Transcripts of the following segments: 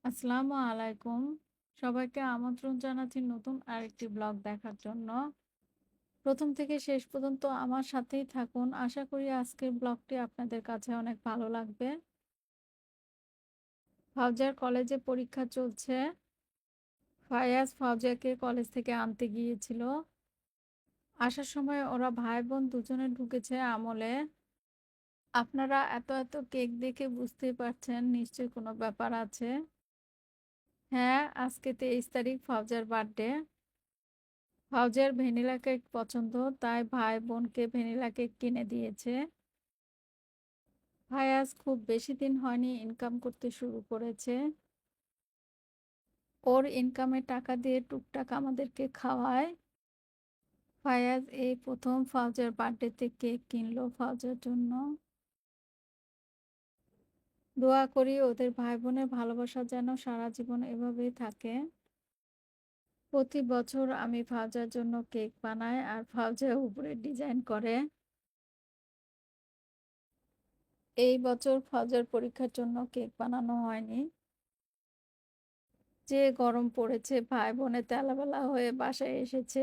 আসসালামু আলাইকুম। সবাইকে আমন্ত্রণ জানাচ্ছি নতুন আরেকটি ব্লগ দেখার জন্য। ১ম থেকে শেষ পর্যন্ত আমার সাথেই থাকুন। আশা করি আজকের ব্লগটি আপনাদের কাছে অনেক ভালো লাগবে। ফাউজিয়ার কলেজে পরীক্ষা চলছে। ফায়াজ ফাউজিয়াকে কলেজ থেকে আনতে গিয়েছিল। আসার সময় ওরা ভাই-বোন দুজনে ঢুকেছে আমলে। আপনারা এত কেক দেখে বুঝতেই পারছেন নিশ্চয়ই কোনো ব্যাপার আছে। হ্যাঁ, আজকে ২৩ তারিখ ফাউজিয়ার বার্থডে। ফাউজিয়ার ভ্যানিলা কেক পছন্দ, তাই ভাই বোনকে ভ্যানিলা কেক কিনে দিয়েছে। ফায়াজ খুব বেশি দিন হয়নি ইনকাম করতে শুরু করেছে। ওর ইনকামের টাকা দিয়ে টুকটাক আমাদেরকে খাওয়ায়। ফায়াজ এই প্রথম ফাউজিয়ার বার্থডেতে কেক কিনলো ফাউজিয়ার জন্য। দোয়া করি ওদের ভাই বোনের ভালোবাসা যেন সারা জীবন এভাবেই থাকে। প্রতি বছর আমি ফাউজিয়ার জন্য কেক বানাই আর ফাউজিয়া উপরে ডিজাইন করে। এই বছর ফাউজিয়ার পরীক্ষার জন্য কেক বানানো হয়নি। যে গরম পড়েছে, ভাই বোনে তেলাবেলা হয়ে বাসায় এসেছে।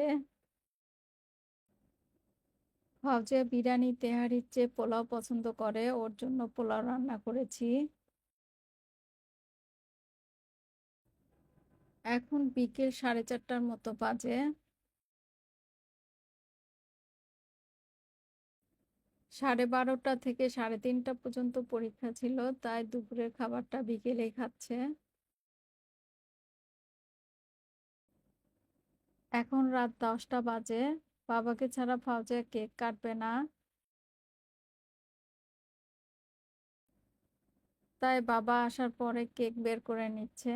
ফাউজিয়া বিরিয়ানি তেহারির চেয়ে পোলাও পছন্দ করে, ওর জন্য পোলাও রান্না করেছি। এখন বিকেল 4:30টার মতো বাজে। 12:30 থেকে 3:30 পর্যন্ত পরীক্ষা ছিল, তাই দুপুরের খাবারটা বিকেলেই খাচ্ছে। এখন রাত 10টা বাজে। বাবাকে ছাড়া ফাউজিয়া কেক কাটবে না, তাই বাবা আসার পরে কেক বের করে নিচ্ছে।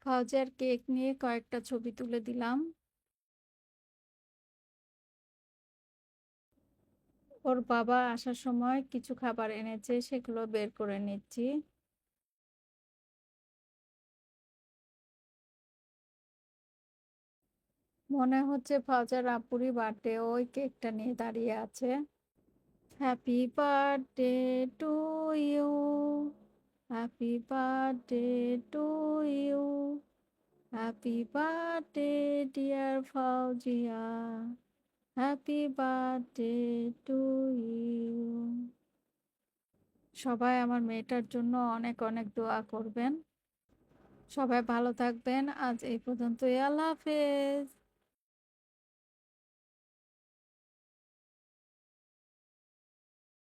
ফাউজিয়ার কেক নিয়ে কয়েকটা ছবি তুলে দিলাম। ওর বাবা আসার সময় কিছু খাবার এনেছে, সেগুলো বের করে নিচ্ছি। মনে হচ্ছে ফাউজার আপুরই বার্থডে, ওই কেকটা নিয়ে দাঁড়িয়ে আছে। Happy birthday to you, happy birthday to you, happy birthday dear Fauzia, happy birthday to you. সবাই আমার মেয়েটার জন্য অনেক অনেক দোয়া করবেন। সবাই ভালো থাকবেন। আজ এই পর্যন্তই। আল্লাহ হাফেজ।